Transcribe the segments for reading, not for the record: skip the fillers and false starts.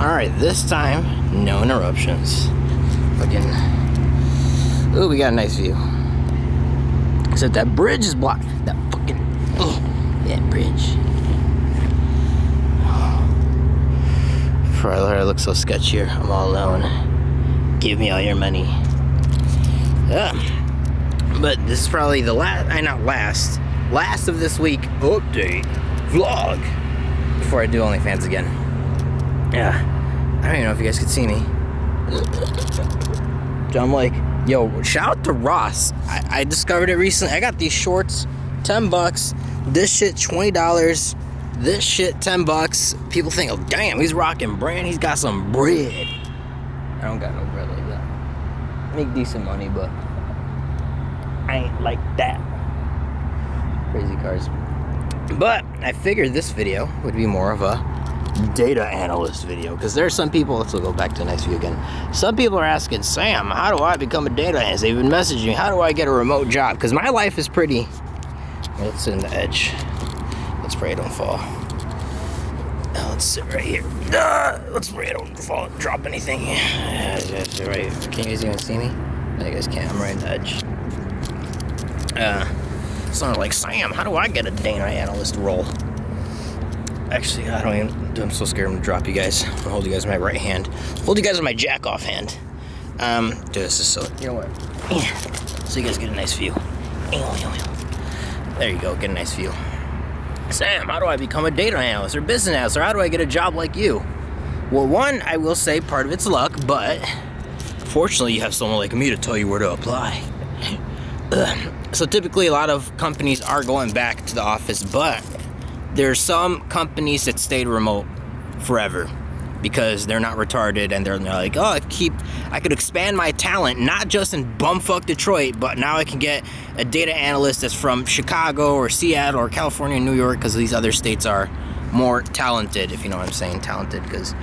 Alright, this time, no interruptions. Fucking. Ooh, we got a nice view. Except that bridge is blocked. That fucking. That bridge. Before I look so sketchier, I'm all alone. Give me all your money. But this is probably the last of this week update vlog before I do OnlyFans again. Yeah, I don't even know if you guys could see me. I'm like, yo, shout out to Ross. I discovered it recently. I got these shorts, $10. This shit, $20. This shit, $10. People think, oh damn, he's rocking brand. He's got some bread. I don't got no bread like that. Make decent money, but I ain't like that. Crazy cars. But I figured this video would be more of a data analyst video, because there are some people, let's go back to the next view again. Some people are asking, Sam, how do I become a data analyst? They've been messaging me, how do I get a remote job? Because my life is pretty, it's in the edge. Let's pray I don't fall. Let's sit right here. Let's pray I don't fall and drop anything. Right. Can you guys even see me? No, you guys can't. I'm right in the edge. Someone like, Sam, how do I get a data analyst role? Actually, I don't even. I'm so scared I'm gonna drop you guys. I'll hold you guys in my right hand. Hold you guys in my jack off hand. Dude, this is so. You know what? Yeah. So you guys get a nice view. There you go. Get a nice view. Sam, how do I become a data analyst or business analyst, or how do I get a job like you? Well, one, I will say part of it's luck, but fortunately you have someone like me to tell you where to apply. So typically a lot of companies are going back to the office, but there's some companies that stayed remote forever because they're not retarded, and they're like, oh, I could expand my talent, not just in bumfuck Detroit, but now I can get a data analyst that's from Chicago or Seattle or California, New York, because these other states are more talented, if you know what I'm saying, talented, because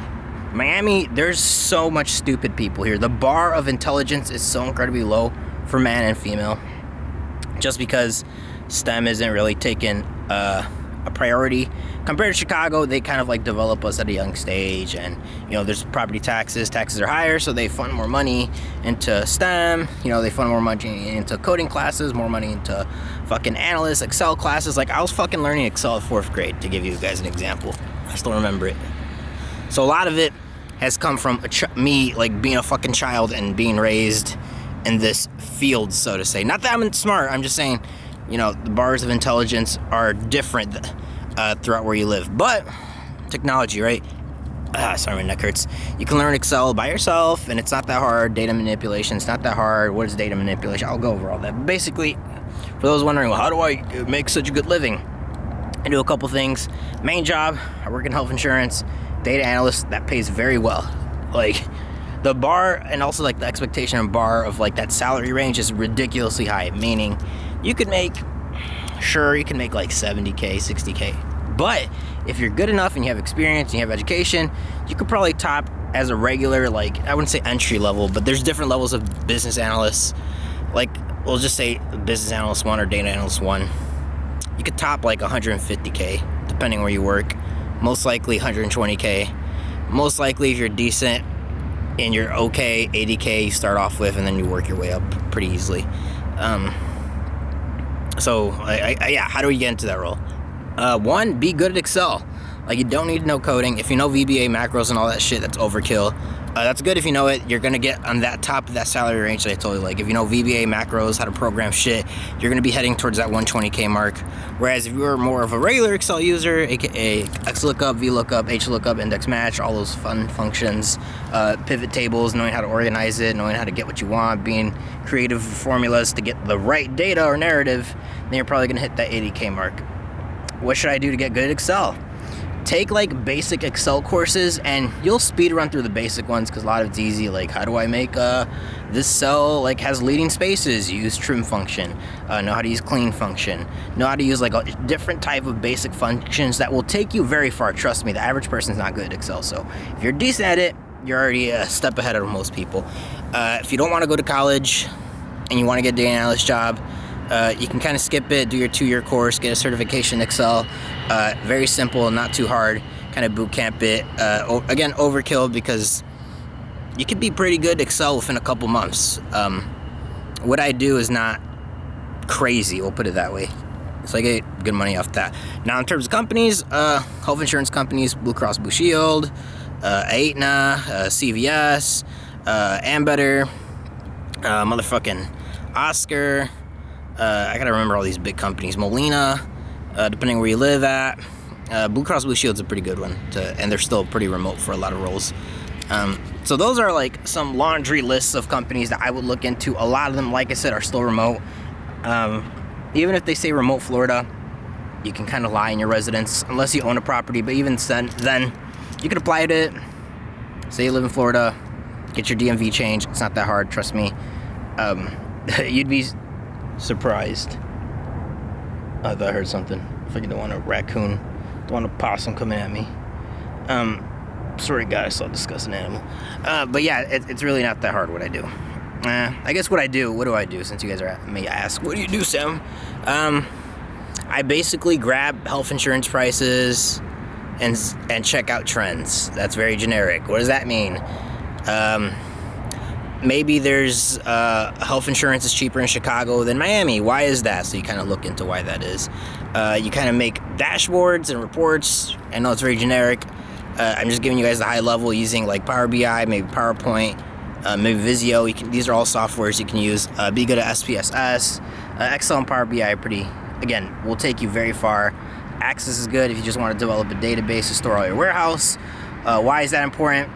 Miami, there's so much stupid people here. The bar of intelligence is so incredibly low for man and female, just because STEM isn't really taken a priority. Compared to Chicago, they kind of like develop us at a young stage, and you know, there's property taxes are higher, so they fund more money into STEM. You know, they fund more money into coding classes, more money into fucking analysts, Excel classes. Like, I was fucking learning Excel at 4th grade, to give you guys an example. I still remember it. So a lot of it has come from me like being a fucking child and being raised in this field, so to say. Not that I'm smart, I'm just saying, you know, the bars of intelligence are different throughout where you live. But technology, right? Sorry, my neck hurts. You can learn Excel by yourself, and it's not that hard. Data manipulation, it's not that hard. What is data manipulation? I'll go over all that. But basically, for those wondering, well, how do I make such a good living? I do a couple things. Main job, I work in health insurance. Data analyst, that pays very well. Like, the bar, and also like the expectation and bar of like that salary range is ridiculously high, meaning you could make, sure, you can make like 70K, 60K. But if you're good enough and you have experience and you have education, you could probably top as a regular, like, I wouldn't say entry level, but there's different levels of business analysts. Like, we'll just say business analyst 1 or data analyst 1. You could top like 150K, depending where you work. Most likely 120K. Most likely, if you're decent and you're okay, 80K you start off with, and then you work your way up pretty easily. So, yeah, how do we get into that role? One, be good at Excel. Like, you don't need to know coding. If you know VBA, macros, and all that shit, that's overkill. That's good if you know it. You're going to get on that top of that salary range that I told you. Like, if you know VBA, macros, how to program shit, you're going to be heading towards that 120K mark. Whereas if you're more of a regular Excel user, aka XLOOKUP, VLOOKUP, HLOOKUP, index match, all those fun functions, pivot tables, knowing how to organize it, knowing how to get what you want, being creative with formulas to get the right data or narrative, then you're probably going to hit that 80K mark. What should I do to get good at Excel? Take like basic Excel courses, and you'll speed run through the basic ones because a lot of it's easy. Like, how do I make this cell like has leading spaces? Use trim function. Know how to use clean function. Know how to use like a different type of basic functions that will take you very far. Trust me, the average person's not good at Excel. So if you're decent at it, you're already a step ahead of most people. If you don't want to go to college and you want to get a data analyst job, you can kind of skip it, do your 2-year course, get a certification in Excel. Very simple, not too hard. kind of boot camp it. Again, overkill because you can be pretty good at Excel within a couple months. What I do is not crazy, we'll put it that way. So I get good money off that. Now in terms of companies, health insurance companies, Blue Cross Blue Shield, Aetna, CVS, Ambetter, motherfucking Oscar. I gotta remember all these big companies. Molina, depending where you live at. Blue Cross Blue Shield's a pretty good one, and they're still pretty remote for a lot of roles. So those are like some laundry lists of companies that I would look into. A lot of them, like I said, are still remote. Even if they say remote Florida, you can kind of lie in your residence unless you own a property. But even then you could apply to it. Say you live in Florida, get your DMV changed. It's not that hard, trust me. You'd be surprised. I thought I heard something. I fucking don't want a raccoon, don't want a possum coming at me. Sorry guys, I saw a disgusting animal. But yeah, it's really not that hard what I do. I guess what do I do, since you guys may ask, what do you do, Sam? I basically grab health insurance prices and check out trends. That's very generic. What does that mean? Maybe there's health insurance is cheaper in Chicago than Miami. Why is that? So you kind of look into why that is. You kind of make dashboards and reports. I know it's very generic. I'm just giving you guys the high level using like Power BI, maybe PowerPoint, maybe Visio. These are all softwares you can use. Be good at SPSS. Excel and Power BI are will take you very far. Access is good if you just want to develop a database to store all your warehouse. Why is that important?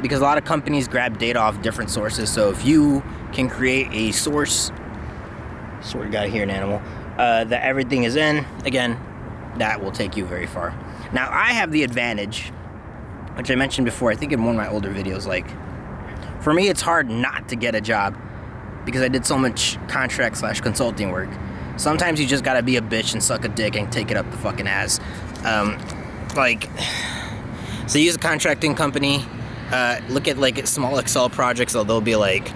Because a lot of companies grab data off different sources. So if you can create a source, sort of got to hear an animal, that everything is in, again, that will take you very far. Now I have the advantage, which I mentioned before, I think in one of my older videos, like, for me it's hard not to get a job because I did so much contract/consulting work. Sometimes you just gotta be a bitch and suck a dick and take it up the fucking ass. So use a contracting company, look at like small Excel projects, so they'll be like,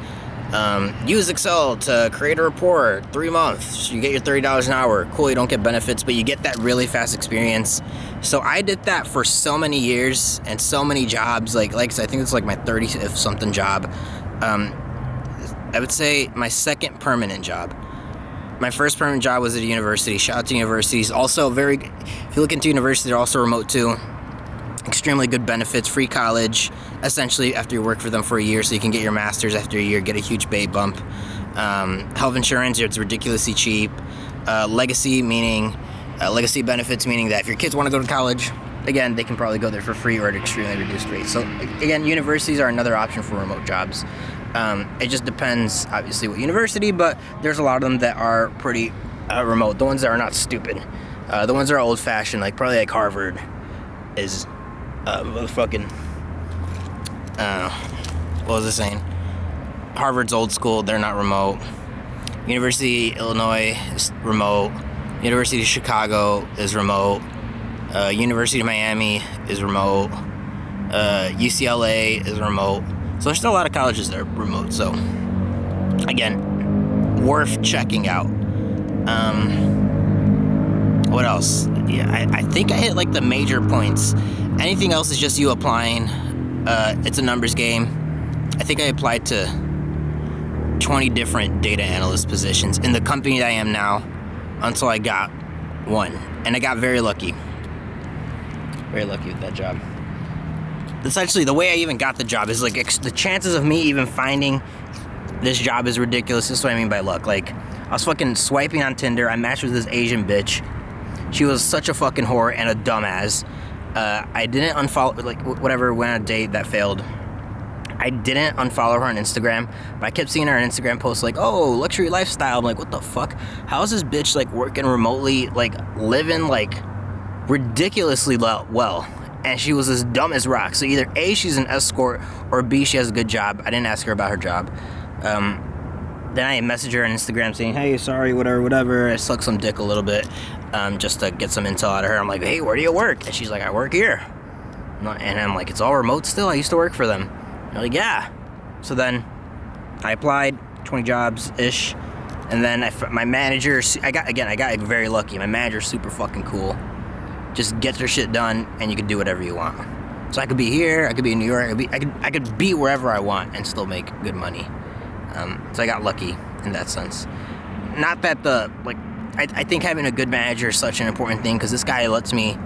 use Excel to create a report, 3 months, you get your $30 an hour. Cool, you don't get benefits, but you get that really fast experience. So I did that for so many years and so many jobs. Like I said, I think it's like my 30th something job. I would say my second permanent job. My first permanent job was at a university. Shout out to universities. Also if you look into universities, they're also remote too. Extremely good benefits, free college, essentially after you work for them for a year, so you can get your master's after a year, get a huge pay bump. Health insurance, it's ridiculously cheap. Legacy benefits, meaning that if your kids want to go to college, again, they can probably go there for free or at extremely reduced rates. So again, universities are another option for remote jobs. It just depends, obviously, what university, but there's a lot of them that are pretty remote. The ones that are not stupid. The ones that are old-fashioned, like probably like Harvard is motherfucking, what was I saying? Harvard's old school, they're not remote. University of Illinois is remote. University of Chicago is remote. University of Miami is remote. UCLA is remote. So there's still a lot of colleges that are remote. So again, worth checking out. What else? Yeah, I think I hit like the major points. Anything else is just you applying. It's a numbers game. I think I applied to 20 different data analyst positions in the company that I am now until I got one. And I got very lucky. Very lucky with that job. Essentially, the way I even got the job is like the chances of me even finding this job is ridiculous. This is what I mean by luck. Like, I was fucking swiping on Tinder. I matched with this Asian bitch. She was such a fucking whore and a dumbass. I didn't unfollow, like, whatever, went on a date that failed. I didn't unfollow her on Instagram, but I kept seeing her on Instagram posts like, oh, luxury lifestyle. I'm like, what the fuck? How is this bitch, like, working remotely, like, living, like, ridiculously well? And she was as dumb as rock. So either A, she's an escort, or B, she has a good job. I didn't ask her about her job. Then I messaged her on Instagram saying, hey, sorry, whatever. I sucked some dick a little bit, just to get some intel out of her. I'm like, hey, where do you work? And she's like, I work here. And I'm like, it's all remote still? I used to work for them. And I'm like, yeah. So then I applied, 20 jobs-ish. And then my manager, I got very lucky. My manager's super fucking cool. just get your shit done, and you can do whatever you want. So I could be here, I could be in New York, I could be wherever I want and still make good money. So I got lucky in that sense. Not that I think having a good manager is such an important thing, because this guy lets me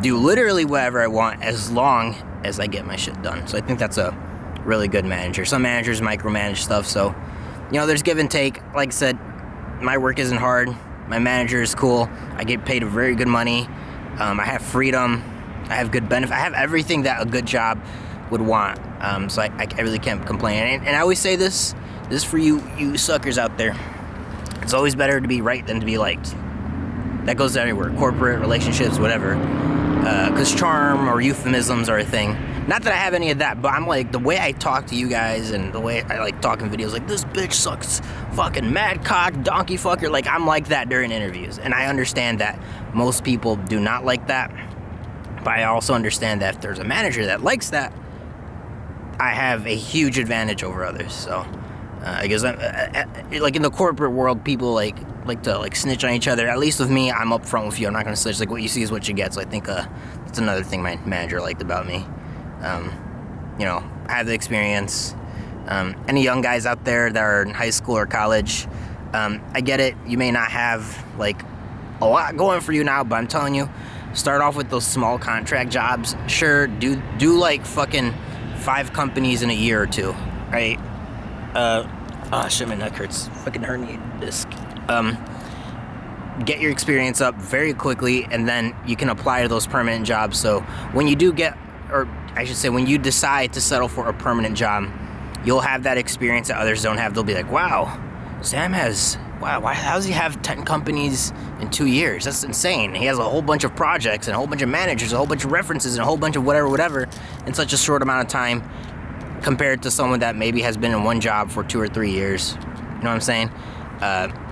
do literally whatever I want as long as I get my shit done. So I think that's a really good manager. Some managers micromanage stuff, so there's give and take. Like I said, my work isn't hard. My manager is cool. I get paid very good money. I have freedom. I have good benefits. I have everything that a good job would want. So I really can't complain. And I always say this is for you suckers out there. It's always better to be right than to be liked. That goes everywhere. Corporate, relationships, whatever. Because charm or euphemisms are a thing. Not that I have any of that, but I'm like, the way I talk to you guys and the way I like talking videos, like, this bitch sucks, fucking mad cock, donkey fucker. Like, I'm like that during interviews. And I understand that most people do not like that. But I also understand that if there's a manager that likes that, I have a huge advantage over others. So, I guess, like, in the corporate world, people like to snitch on each other. At least with me, I'm upfront with you. I'm not gonna snitch. Like, what you see is what you get. So I think that's another thing my manager liked about me. I have the experience. Any young guys out there that are in high school or college, I get it. You may not have like a lot going for you now, but I'm telling you, start off with those small contract jobs. Sure, do like fucking 5 companies in a year or 2, right? Shit, my neck hurts. Fucking herniated disc. Get your experience up very quickly, and then you can apply to those permanent jobs. So when you do get, or I should say, when you decide to settle for a permanent job, you'll have that experience that others don't have. They'll be like, wow, Sam has, how does he have 10 companies in 2 years? That's insane. He has a whole bunch of projects and a whole bunch of managers, a whole bunch of references, and a whole bunch of whatever in such a short amount of time, compared to someone that maybe has been in one job for 2 or 3 years. You know what I'm saying?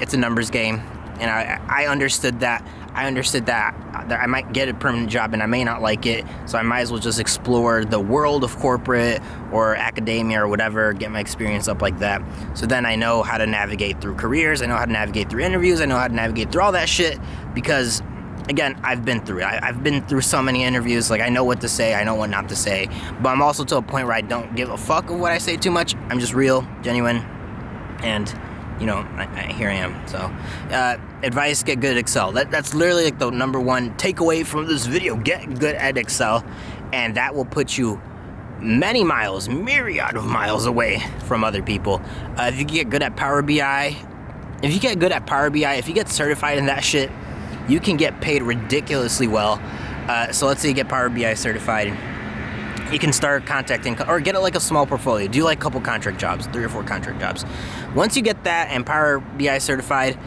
It's a numbers game, and I understood that. I understood that I might get a permanent job and I may not like it, so I might as well just explore the world of corporate or academia or whatever, get my experience up like that. So then I know how to navigate through careers, I know how to navigate through interviews, I know how to navigate through all that shit, because again, I've been through it. I've been through so many interviews. Like, I know what to say, I know what not to say, but I'm also to a point where I don't give a fuck of what I say too much. I'm just real, genuine, and here I am. So, advice: get good at Excel. That's literally like the number one takeaway from this video. Get good at Excel, and that will put you many miles, myriad of miles away from other people. If you get good at Power BI, if you get certified in that shit, you can get paid ridiculously well. So let's say you get Power BI certified. You can start contacting, or get like a small portfolio. Do like a couple contract jobs, 3 or 4 contract jobs. Once you get that and Power BI certified,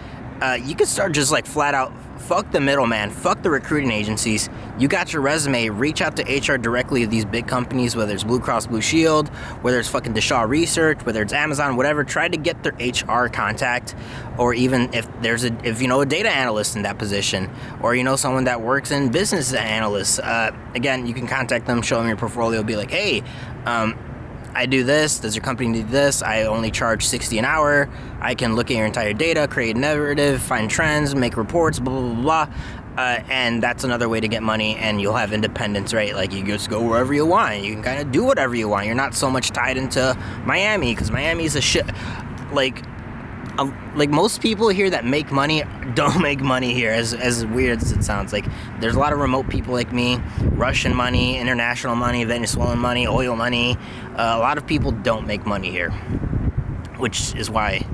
you can start just like flat out, fuck the middleman, fuck the recruiting agencies. You got your resume, reach out to HR directly of these big companies, whether it's Blue Cross Blue Shield, whether it's fucking Deshaw Research, whether it's Amazon, whatever. Try to get their HR contact, or even if you know a data analyst in that position, or someone that works in business analysts. Again, you can contact them, show them your portfolio, be like, hey, I do this, does your company do this? I only charge $60 an hour. I can look at your entire data, create a narrative, find trends, make reports, blah, blah, blah, blah. And that's another way to get money, and you'll have independence, right? Like, you just go wherever you want. You can kind of do whatever you want. You're not so much tied into Miami, because Miami's a shit. Like most people here that make money don't make money here, as weird as it sounds. Like, there's a lot of remote people like me, Russian money, international money, Venezuelan money, oil money. A lot of people don't make money here, which is why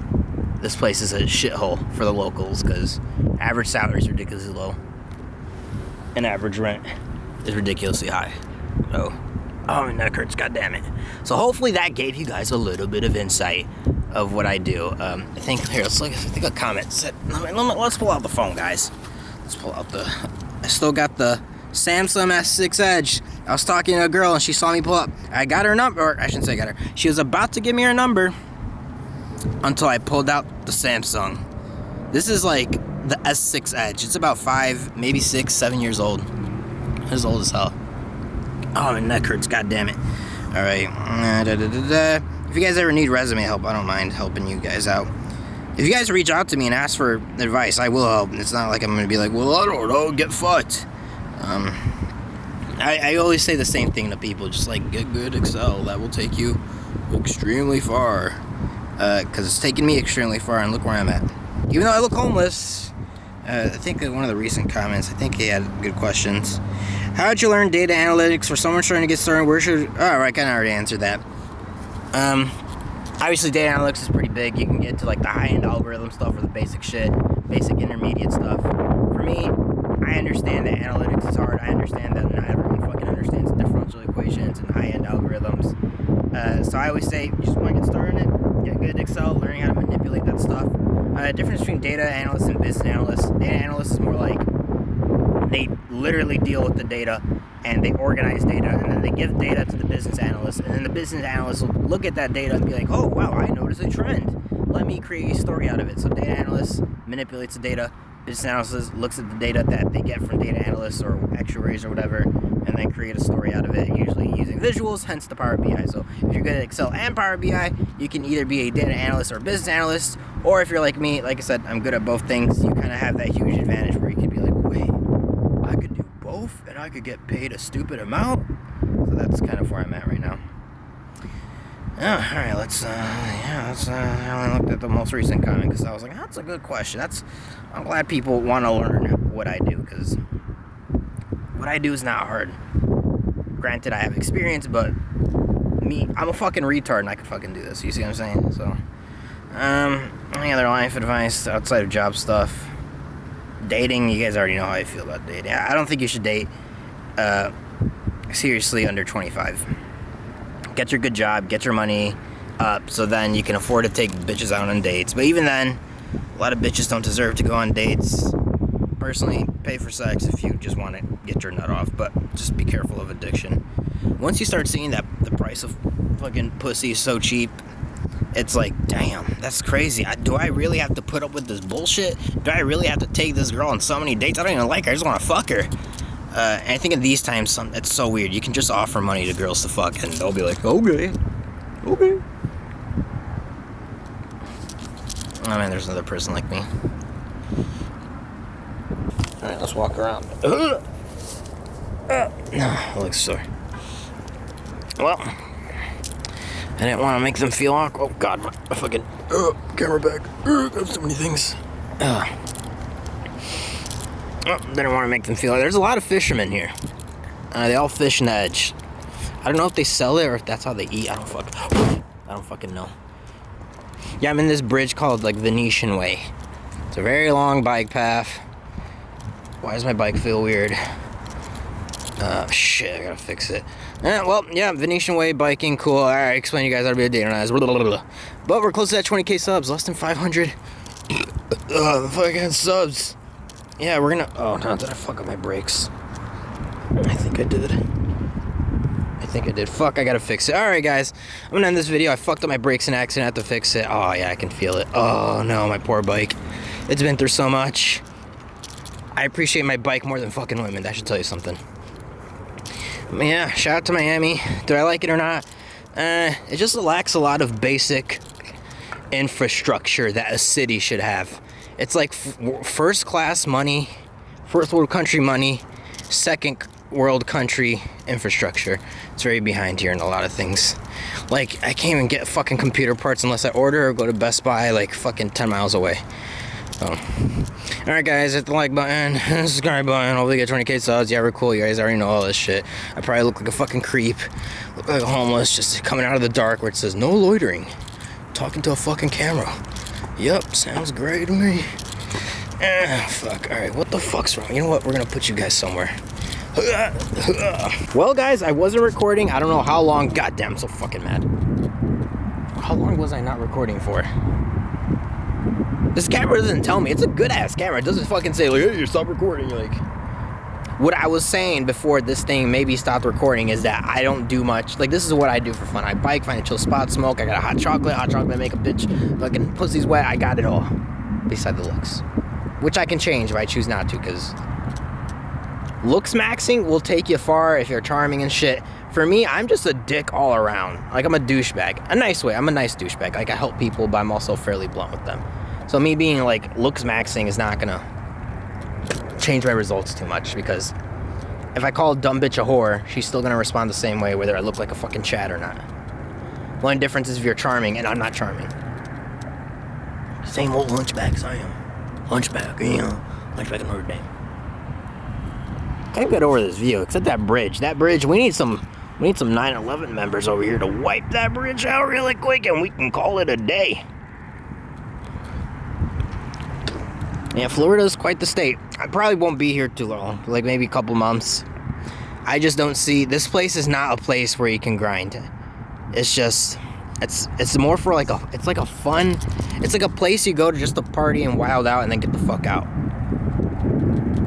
this place is a shithole for the locals, because average salary is ridiculously low and average rent is ridiculously high. So, my neck hurts, goddammit. So hopefully that gave you guys a little bit of insight of what I do. I think a comment said, let's pull out the phone, guys. I still got the Samsung S6 Edge. I was talking to a girl and she saw me pull up. I got her number, or I shouldn't say I got her. She was about to give me her number until I pulled out the Samsung. This is like the S6 Edge. It's about 5, maybe 6, 7 years old. It's old as hell. Oh, my neck hurts, goddammit. Alright. If you guys ever need resume help, I don't mind helping you guys out. If you guys reach out to me and ask for advice, I will help. It's not like I'm going to be like, well, I don't know, get fucked. I always say the same thing to people, just like, get good Excel. That will take you extremely far. Because it's taken me extremely far, and look where I'm at. Even though I look homeless, I think that one of the recent comments, I think he had good questions. How did you learn data analytics for someone trying to get started? Where should... Oh, right, I kind of already answered that. Obviously, data analytics is pretty big. You can get to, like, the high-end algorithm stuff or the basic shit, basic intermediate stuff. For me, I understand that analytics is hard. I understand that not everyone fucking understands differential equations and high-end algorithms. So I always say, you just want to get started in it, get good at Excel, learning how to manipulate that stuff. Difference between data analysts and business analysts. Data analysts is more like they literally deal with the data and they organize data, and then they give data to the business analyst, and then the business analyst will look at that data and be like, oh wow, I noticed a trend. Let me create a story out of it. So data analyst manipulates the data. Business analyst looks at the data that they get from data analysts or actuaries or whatever, and then create a story out of it, usually using visuals, hence the Power BI. So if you're good at Excel and Power BI, you can either be a data analyst or a business analyst, or if you're like me, like I said, I'm good at both things, you kind of have that huge advantage where you could be like, wait, I could do both and I could get paid a stupid amount. So that's kind of where I'm at right now. Oh, alright, I only looked at the most recent comment because I was like, that's a good question. I'm glad people want to learn what I do, because what I do is not hard. Granted, I have experience, but I'm a fucking retard and I could fucking do this. You see what I'm saying? So, any other life advice outside of job stuff? Dating, you guys already know how I feel about dating. I don't think you should date, seriously, under 25. Get your good job, get your money up, so then you can afford to take bitches out on dates. But even then, a lot of bitches don't deserve to go on dates. Personally, pay for sex if you just want to get your nut off, but just be careful of addiction. Once you start seeing that the price of fucking pussy is so cheap, it's like, damn, that's crazy. Do I really have to put up with this bullshit? Do I really have to take this girl on so many dates? I don't even like her, I just want to fuck her. And I think in these times, it's so weird. You can just offer money to girls to fuck, and they'll be like, okay. Oh man, there's another person like me. Alright, let's walk around. It looks sore. Well, I didn't want to make them feel awkward. Oh god, my fucking camera bag. I have so many things. Didn't want to make them feel like there's a lot of fishermen here. They all fish in the edge. I don't know if they sell it or if that's how they eat. I don't fucking know. Yeah, I'm in this bridge called like Venetian Way. It's a very long bike path. Why does my bike feel weird? Shit, I gotta fix it. Well, yeah, Venetian Way, biking, cool. Alright, explain to you guys how to be a data analyst. But we're close to that 20k subs, less than 500 fucking subs. Yeah, we're gonna... Oh, no, did I fuck up my brakes? I think I did. Fuck, I gotta fix it. Alright, guys. I'm gonna end this video. I fucked up my brakes in accident. I have to fix it. Oh, yeah, I can feel it. Oh, no, my poor bike. It's been through so much. I appreciate my bike more than fucking women. That should tell you something. But yeah, shout out to Miami. Do I like it or not? It just lacks a lot of basic infrastructure that a city should have. It's like first class money, first world country money, second world country infrastructure. It's very behind here in a lot of things. Like, I can't even get fucking computer parts unless I order or go to Best Buy like fucking 10 miles away. So, alright guys, hit the like button, subscribe button, hopefully get 20k subs. Yeah, we're cool, you guys already know all this shit. I probably look like a fucking creep, look like a homeless, just coming out of the dark where it says no loitering, talking to a fucking camera. Yep, sounds great to me. Fuck, alright, what the fuck's wrong? You know what, we're gonna put you guys somewhere. Well guys, I wasn't recording, I don't know how long. Goddamn, I'm so fucking mad. How long was I not recording for? This camera doesn't tell me. It's a good ass camera. It doesn't fucking say like, hey, you stop recording. Like, what I was saying before this thing maybe stopped recording is that I don't do much. Like, this is what I do for fun. I bike, find a chill spot, smoke. I got a hot chocolate, make a bitch fucking pussy's wet. I got it all. Beside the looks. Which I can change if I choose not to, because looks maxing will take you far if you're charming and shit. For me, I'm just a dick all around. Like, I'm a douchebag. A nice way. I'm a nice douchebag. Like, I help people, but I'm also fairly blunt with them. So me being like looks maxing is not gonna change my results too much, because if I call a dumb bitch a whore, she's still gonna respond the same way, whether I look like a fucking Chad or not. One difference is if you're charming, and I'm not charming. Same old hunchbacks I am. Hunchback, you know. Hunchback in Notre Dame. Can't get over this view, except that bridge. That bridge, we need some 9/11 members over here to wipe that bridge out really quick, and we can call it a day. Yeah, Florida's quite the state. I probably won't be here too long, like maybe a couple months. I just don't see, this place is not a place where you can grind. It's just, it's more for like a, it's like a fun, it's like a place you go to just to party and wild out and then get the fuck out.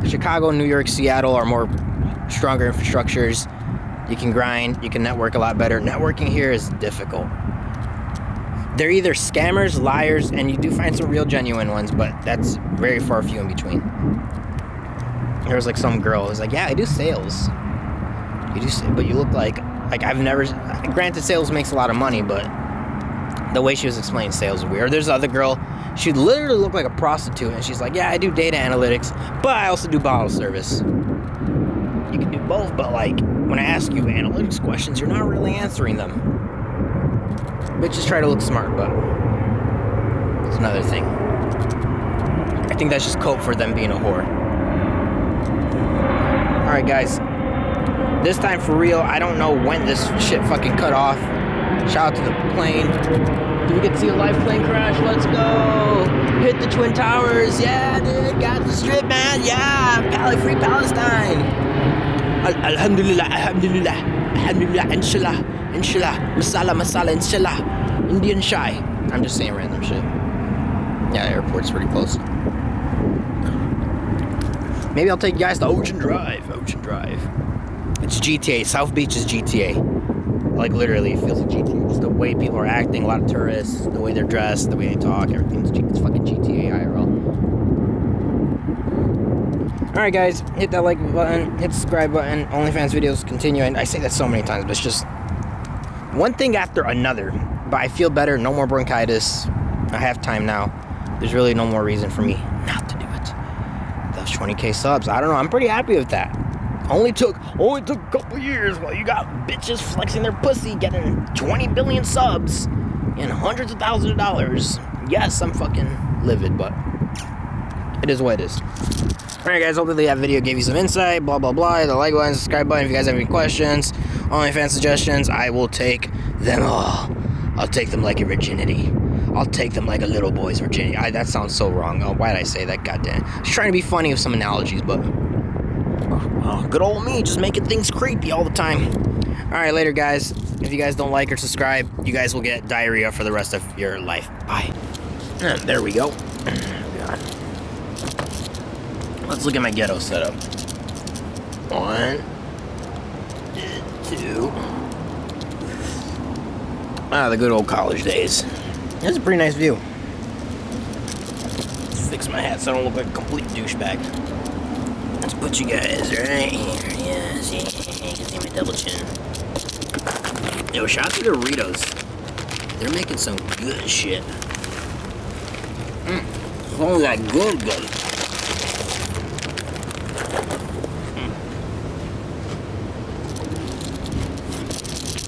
Chicago, New York, Seattle are more stronger infrastructures. You can grind, you can network a lot better. Networking here is difficult. They're either scammers, liars, and you do find some real genuine ones, but that's very far few in between. There was like some girl who was like, yeah, I do sales. You do, but you look like I've never, granted sales makes a lot of money, but the way she was explaining sales is weird. There's another girl, she literally looked like a prostitute, and she's like, yeah, I do data analytics, but I also do bottle service. You can do both, but like, when I ask you analytics questions, you're not really answering them. Bitches try to look smart, but it's another thing. I think that's just cope for them being a whore. Alright guys, this time for real, I don't know when this shit fucking cut off. Shout out to the plane. Did we get to see a live plane crash? Let's go! Hit the Twin Towers, yeah dude, got the strip man, yeah! Free Palestine! Alhamdulillah, alhamdulillah, alhamdulillah, inshallah, inshallah, masala, masala, inshallah, Indian shy. I'm just saying random shit. Yeah, airport's pretty close. Maybe I'll take you guys to Ocean Drive. Ocean Drive. It's GTA. South Beach is GTA. Like literally, it feels like GTA. Just the way people are acting, a lot of tourists, the way they're dressed, the way they talk, everything's it's fucking GTA IRL. Alright guys, hit that like button, hit the subscribe button, OnlyFans videos continue, and I say that so many times, but it's just one thing after another. But I feel better, no more bronchitis, I have time now. There's really no more reason for me not to do it. Those 20k subs, I don't know, I'm pretty happy with that. Only took a couple years while you got bitches flexing their pussy, getting 20 billion subs and hundreds of thousands of dollars. Yes, I'm fucking livid, but it is what it is. Alright guys, hopefully that video gave you some insight, blah blah blah. The like button, subscribe button. If you guys have any questions, OnlyFans suggestions, I will take them all. I'll take them like a virginity. I'll take them like a little boy's virginity. That sounds so wrong. Oh, why did I say that? Goddamn. Just trying to be funny with some analogies, but good old me, just making things creepy all the time. Alright, later guys. If you guys don't like or subscribe, you guys will get diarrhea for the rest of your life. Bye. And there we go. God. Let's look at my ghetto setup. 1, 2. Ah, the good old college days. That's a pretty nice view. Let's fix my hat so I don't look like a complete douchebag. Let's put you guys right here. Yes, yeah. You can see my double chin. Yo, shout out to Doritos. They're making some good shit. Oh, that good.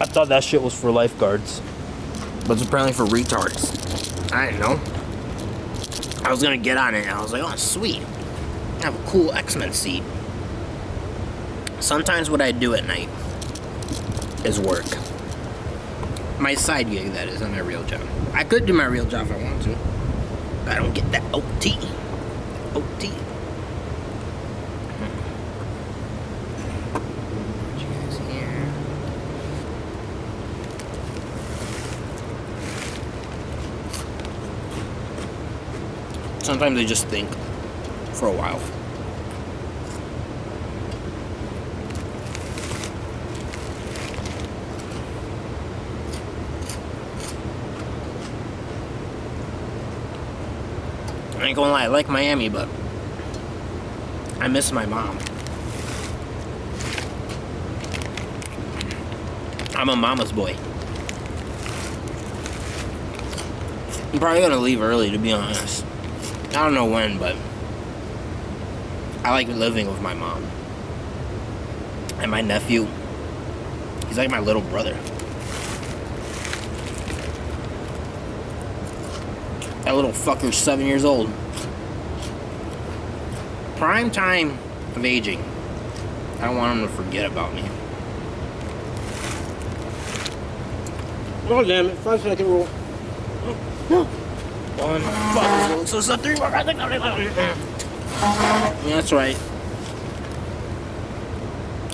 I thought that shit was for lifeguards, but it's apparently for retards. I didn't know. I was gonna get on it, and I was like, oh, sweet. I have a cool X-Men seat. Sometimes what I do at night is work. My side gig, that is, not my real job. I could do my real job if I want to, but I don't get that OT. OT. Sometimes they just think for a while. I ain't gonna lie, I like Miami, but I miss my mom. I'm a mama's boy. I'm probably gonna leave early, to be honest. I don't know when, but I like living with my mom. And my nephew, he's like my little brother. That little fucker's 7 years old. Prime time of aging. I don't want him to forget about me. Oh damn it, 5 second rule. One, fuck, so 3 more. Yeah, that's right.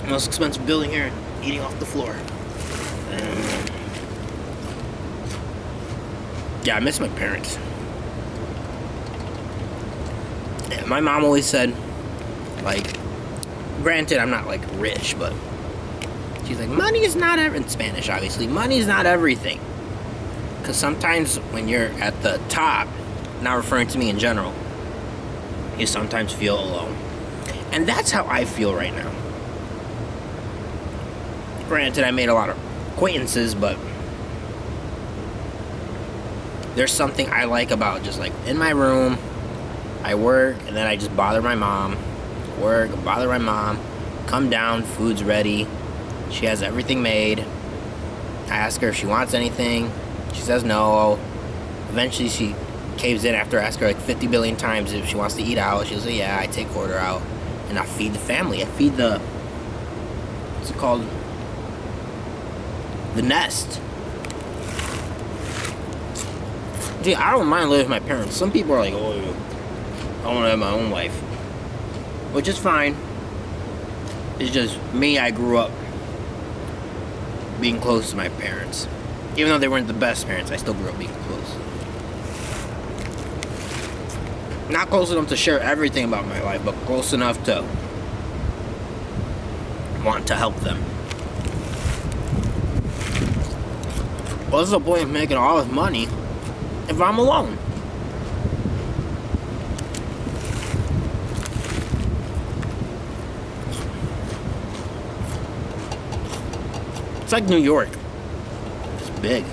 Most expensive building here, eating off the floor. Yeah, I miss my parents. Yeah, my mom always said, like, granted, I'm not like rich, but she's like, money is not everything. In Spanish, obviously, money is not everything. Because sometimes when you're at the top, not referring to me in general, you sometimes feel alone. And that's how I feel right now. Granted, I made a lot of acquaintances, but there's something I like about just like in my room, I work, and then I just bother my mom. Work, bother my mom, come down, food's ready. She has everything made. I ask her if she wants anything. She says no. Eventually she caves in after I ask her like 50 billion times if she wants to eat out. She'll say, yeah, I take order out. And I feed the family. I feed the, what's it called? The nest. See, I don't mind living with my parents. Some people are like, oh, I want to have my own life. Which is fine. It's just me, I grew up being close to my parents. Even though they weren't the best parents, I still grew up being close. Not close enough to share everything about my life, but close enough to want to help them. What's the point of making all this money if I'm alone? It's like New York. It's big.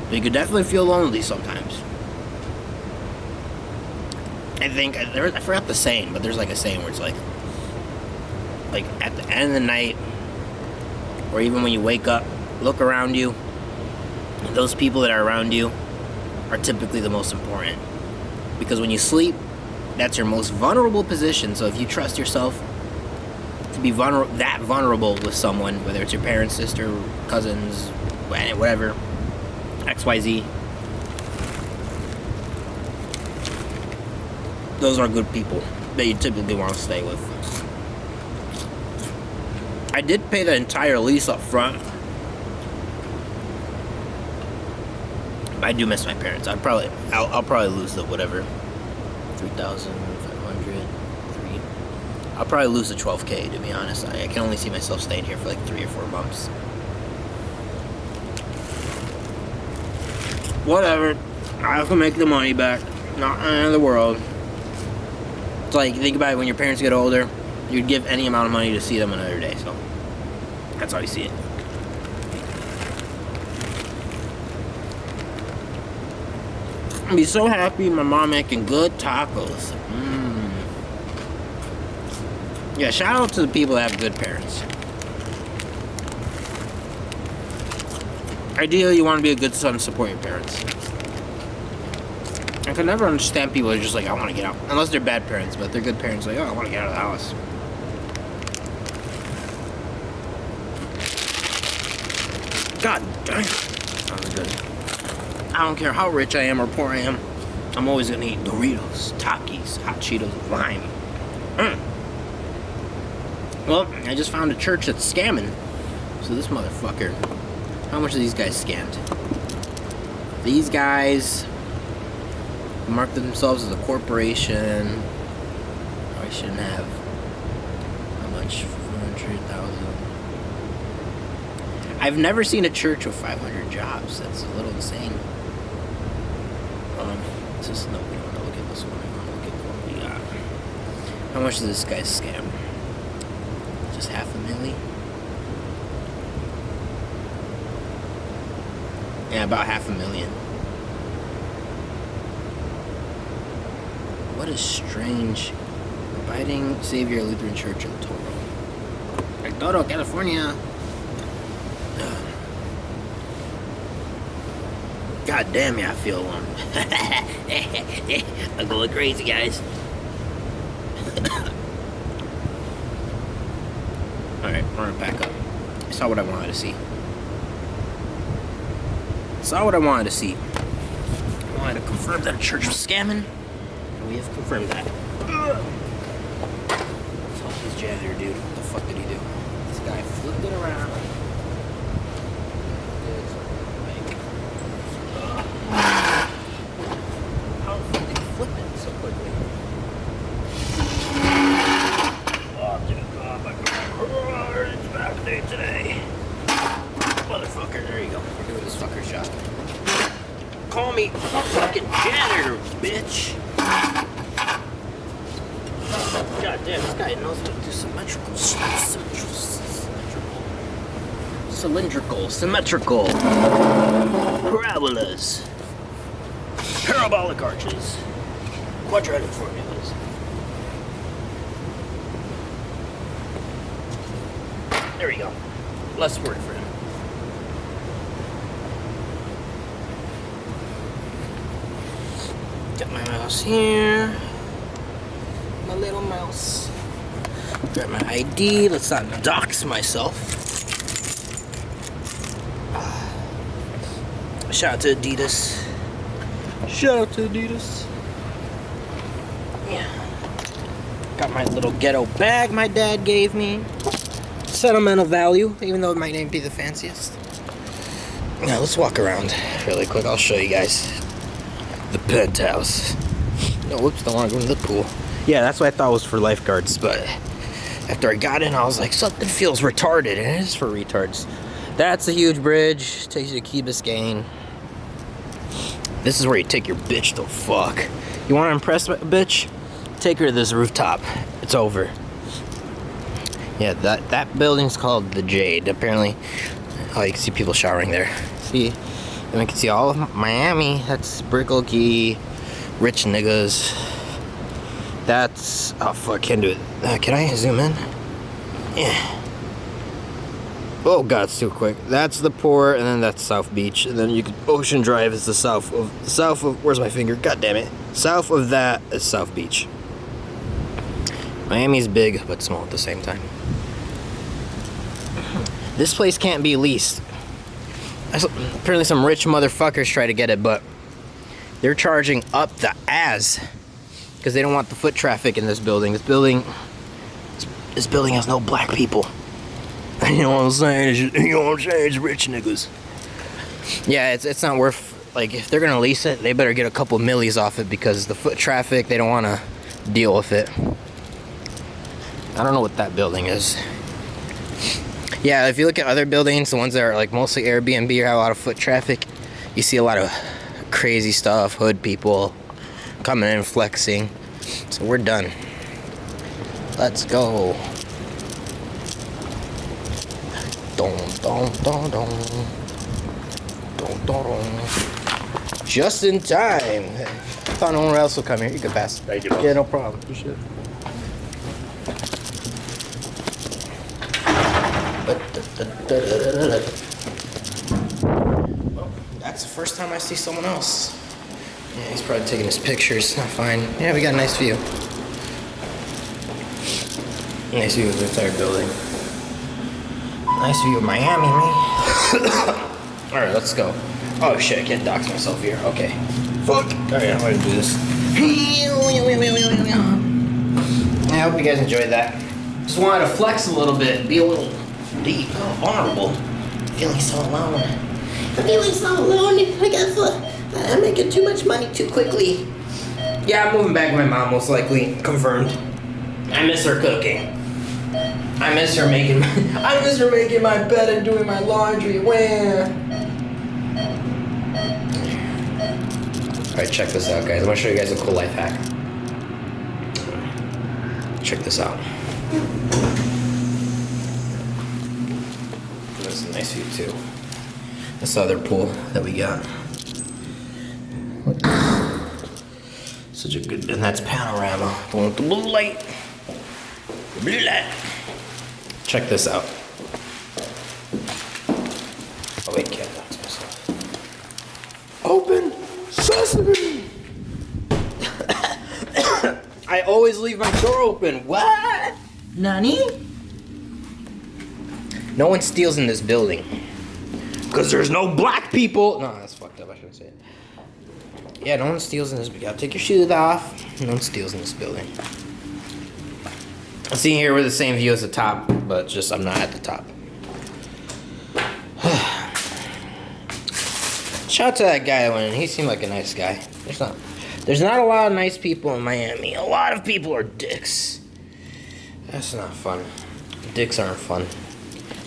But you could definitely feel lonely sometimes. I think, I forgot the saying, but there's like a saying where it's like at the end of the night, or even when you wake up, look around you, those people that are around you are typically the most important. Because when you sleep, that's your most vulnerable position. So if you trust yourself to be that vulnerable with someone, whether it's your parents, sister, cousins, whatever, XYZ, those are good people that you typically want to stay with. I did pay the entire lease up front. I do miss my parents. I'll probably lose the whatever, 3,500. I'll probably lose the 12K, to be honest. I can only see myself staying here for like 3 or 4 months. Whatever. I can make the money back. Not the end of the world. It's like, think about it, when your parents get older, you'd give any amount of money to see them another day. So that's how you see it. I'd be so happy my mom making good tacos. Yeah, shout out to the people that have good parents. Ideally, you want to be a good son and support your parents. I can never understand people who are just like, I want to get out. Unless they're bad parents, but they're good parents, like, oh, I want to get out of the house. God damn. That was good. I don't care how rich I am or poor I am. I'm always going to eat Doritos, Takis, hot Cheetos with lime. Well, I just found a church that's scamming. So this motherfucker, how much are these guys scammed? These guys marked themselves as a corporation. I shouldn't have. How much? 400,000. I've never seen a church with 500 jobs. That's a little insane. It's just, no, we don't want to look at this one. We want to look at the one we got. How much does this guy scam? Just $500,000? Yeah, about $500,000. What a strange, abiding Savior Lutheran Church in Toro. I todo, California. God damn, yeah, I feel one. I'm going crazy, guys. Alright, we're gonna back up. I saw what I wanted to see. I wanted to confirm that a church was scamming. And we have confirmed that. Fuck this janitor, dude. What the fuck did he do? This guy flipped it around. How the fuck did he flip it so quickly? Oh, dude, God, my God, it's back day today. Motherfucker, there you go. We're doing this fucker shot. Call me fucking janitor, bitch. God damn, this guy knows how to do symmetrical parabolas, parabolic arches, quadratic formulas. There we go. Less word for him. Got my mouse here. My little mouse. Got my ID. Let's not dox myself. Shout out to Adidas. Yeah. Got my little ghetto bag my dad gave me. Sentimental value, even though it might not be the fanciest. Now let's walk around really quick. I'll show you guys the penthouse. No, whoops, don't want to go to the pool. Yeah, that's what I thought was for lifeguards, but after I got in, I was like, something feels retarded, and it is for retards. That's a huge bridge, takes you to Key Biscayne. This is where you take your bitch to fuck. You want to impress a bitch? Take her to this rooftop. It's over. Yeah, that building's called the Jade. Apparently, oh, you can see people showering there. See, and we can see all of Miami. That's Brickell Key, rich niggas. That's, oh fuck, can't do it. Can I zoom in? Yeah. Oh god, it's too quick. That's the port, and then that's South Beach, and then you could Ocean Drive is the south of where's my finger? God damn it. South of that is South Beach. Miami's big but small at the same time. This place can't be leased. Apparently some rich motherfuckers try to get it, but they're charging up the ass because they don't want the foot traffic in this building. This building has no black people. You know what I'm saying? It's rich niggas. Yeah, it's not worth, like, if they're gonna lease it, they better get a couple millies off it because the foot traffic, they don't want to deal with it. I don't know what that building is. Yeah, if you look at other buildings, the ones that are like mostly Airbnb or have a lot of foot traffic, you see a lot of crazy stuff, hood people coming in flexing. So we're done. Let's go. Just in time. I thought no one else would come here. You could pass. Thank you. Yeah, no problem. Appreciate it. Well, that's the first time I see someone else. Yeah, he's probably taking his pictures. Not fine. Yeah, we got a nice view. Nice view of the entire building. Nice view of Miami, man. Alright, let's go. Oh shit, I can't dox myself here. Okay. Fuck! Alright, I'm gonna do this. I hope you guys enjoyed that. Just wanted to flex a little bit, be a little deep, vulnerable. Feeling so alone. I'm feeling so alone. I'm making too much money too quickly. Yeah, I'm moving back with my mom, most likely. Confirmed. I miss her cooking. I miss her making my bed and doing my laundry. Where? Alright, check this out, guys. I want to show you guys a cool life hack. Check this out. That's a nice view too. That's the other pool that we got. Such a good, and that's panorama. Going with the blue light. Blue light. Check this out. Open sesame. I always leave my door open. What? Nani? No one steals in this building. Because there's no black people. No, that's fucked up. I shouldn't say it. Yeah, no one steals in this. You gotta take your shoes off. No one steals in this building. See here, we're the same view as the top, but just I'm not at the top. Shout out to that guy when he seemed like a nice guy. There's not a lot of nice people in Miami. A lot of people are dicks. That's not fun. Dicks aren't fun.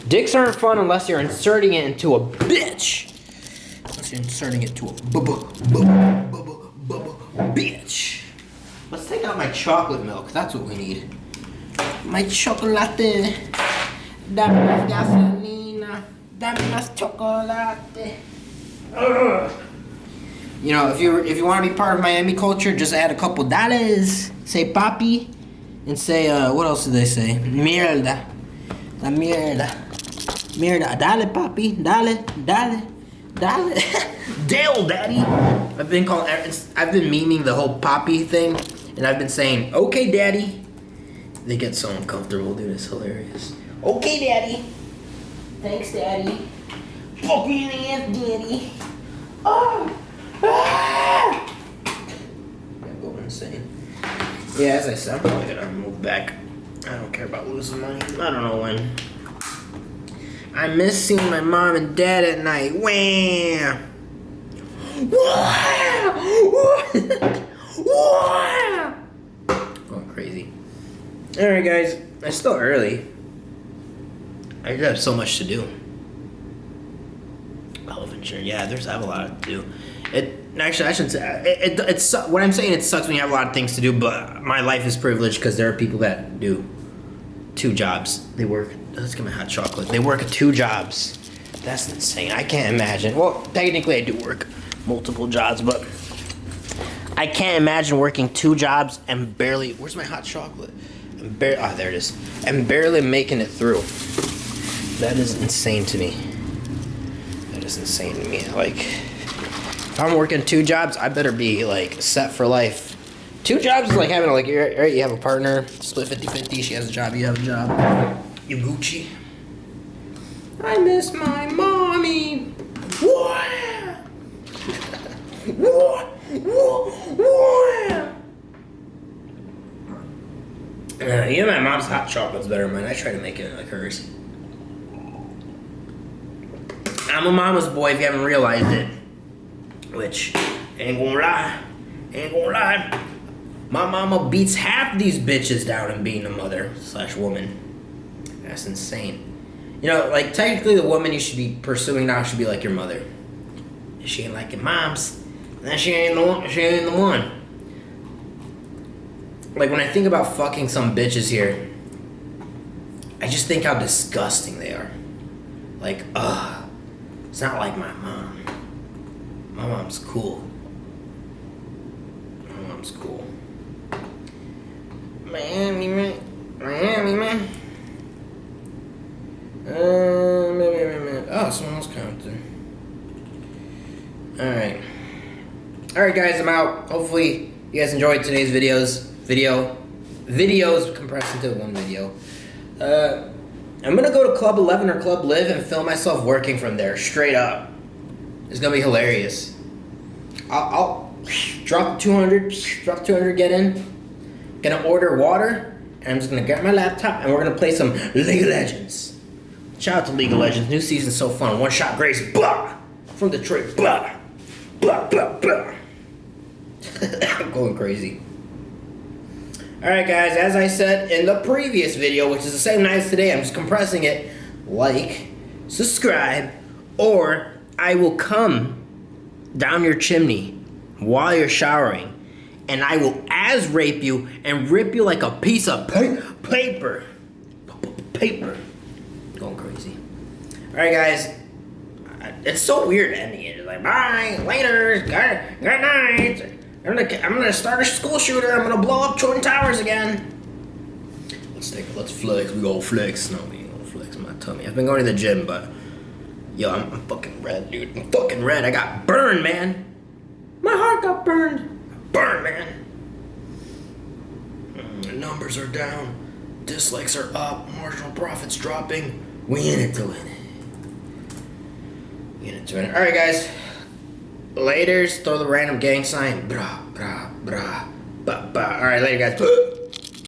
Dicks aren't fun unless you're inserting it into a bitch. Unless you're inserting it to a bitch. Let's take out my chocolate milk. That's what we need. My chocolate. Dame más gasolina. Dame más chocolate. Ugh. You know, if you want to be part of Miami culture, just add a couple dollars. Say papi, and say what else do they say? Mierda, la mierda, mierda. Dale papi, dale, dale, dale. Dale, daddy. I've been memeing the whole papi thing, and I've been saying, okay, daddy. They get so uncomfortable, dude. It's hilarious. Okay, daddy. Thanks, daddy. Fuck me in the ass, daddy. Oh. Ah! I'm going insane. Yeah, as I said, I'm probably gonna move back. I don't care about losing money. I don't know when. I miss seeing my mom and dad at night. Wham! Going crazy. Alright, guys. It's still early. I just have so much to do. Health insurance. Yeah, I have a lot to do. Actually, I shouldn't say what I'm saying. It sucks when you have a lot of things to do, but my life is privileged because there are people that do 2 jobs. They work. Let's get my hot chocolate. They work 2 jobs. That's insane. I can't imagine. Well, technically, I do work multiple jobs, but I can't imagine working 2 jobs and barely. Where's my hot chocolate? There it is. And barely making it through. That is insane to me. That is insane to me. Like, if I'm working 2 jobs, I better be like set for life. 2 jobs is like having right, you have a partner, split 50-50, she has a job, you have a job. You Gucci. I miss my mommy. What? What? You know, my mom's hot chocolate's better than mine. I try to make it like hers. I'm a mama's boy if you haven't realized it. Which, ain't gonna lie. My mama beats half these bitches down in being a mother / woman. That's insane. You know, like, technically the woman you should be pursuing now should be like your mother. If she ain't like your mom's, then she ain't the one. Like, when I think about fucking some bitches here, I just think how disgusting they are. Like, it's not like my mom. My mom's cool. Miami, man. Oh, someone else commented. Alright, guys, I'm out. Hopefully, you guys enjoyed today's videos compressed into one video. I'm gonna go to Club 11 or Club Live and film myself working from there, straight up. It's gonna be hilarious. I'll drop 200, get in. Gonna order water, and I'm just gonna get my laptop, and we're gonna play some League of Legends. Shout out to League of Legends. New season's so fun. One Shot Grace, blah! From Detroit, blah! Blah, blah, blah. I'm going crazy. Alright, guys, as I said in the previous video, which is the same night as today, I'm just compressing it. Like, subscribe, or I will come down your chimney while you're showering, and I will rape you and rip you like a piece of paper. Going crazy. Alright, guys. It's so weird ending it. It's like, bye, later, good night. I'm gonna start a school shooter. I'm gonna blow up Twin Towers again. Let's flex. We go flex. No, we ain't gonna flex my tummy. I've been going to the gym, but Yo, I'm fucking red, dude. I'm fucking red. I got burned, man. My heart got burned. Burned, man. Numbers are down. Dislikes are up. Marginal profits dropping. We in it to win it. We in it to win it. Alright, guys. Laters. Throw the random gang sign. Brah, brah, brah. Ba, ba. Alright, later, guys.